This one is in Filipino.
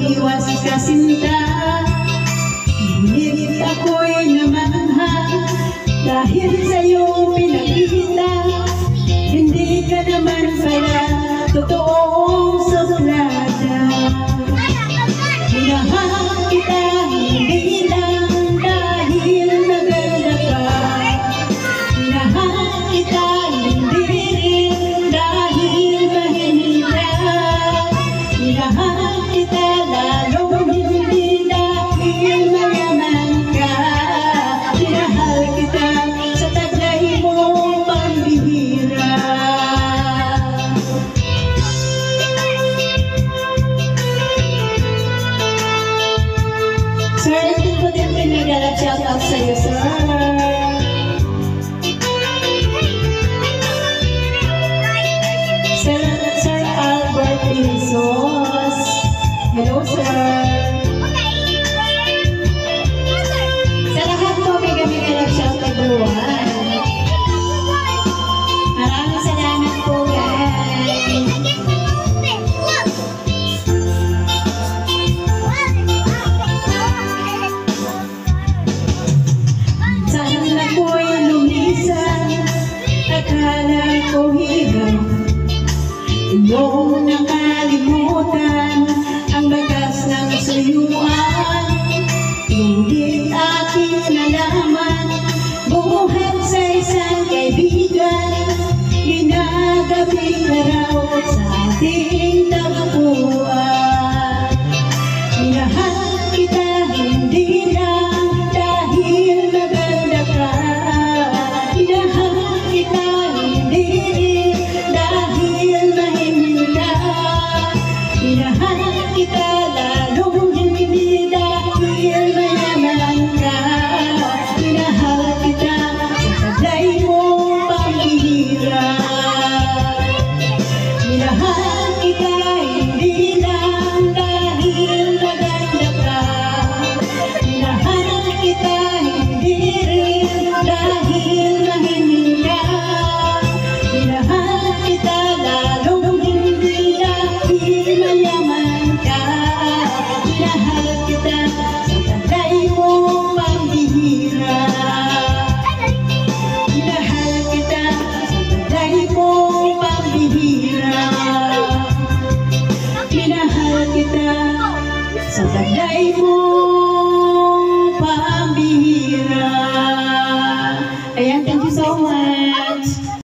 umiwas kasinta. Ngunit ako'y namangha dahil sa'yo pinakita. Hindi ka naman pala totoong suplada. Minahal kita hindi lang dahil maganda ka. Minahal kita hindi rin dahil mahilig ka. Minahal kita lalong hindi dahil mayaman ka. Minahal kita sa taglay mo pambihira. Sir, ito po din pinagalat shout out sa'yo, sir. Sir Albert Pinsos. Hello, sir. Sa lahat po, pinagalat shout out everyone. Maraming salamat po, guys. Sana ako'y lumisan, akala ko hirap. Iyong nakalimutan ang bagas ng suyuan. Ngunit aking nalaman, buhat sa isang kaibigan. Ginagabi ka raw sa ating tagpuan. Minahal kita hindi lang dahil maganda ka. Minahal kita hindi rin dahil mahilig ka. Minahal kita lalong hindi dahil mayaman ka. Minahal kita sa taglay mo pambihira. Minahal kita hindi lang dahil maganda ka. Minahal kita hindi rin dahil mahilig ka. Minahal kita lalong hindi dahil mayaman ka. Minahal kita sa taglay mo pambihira. Minahal kita sa taglay mo pambihira. Minahal kita sa taglay mo pambihira. Ayan, thank you so much.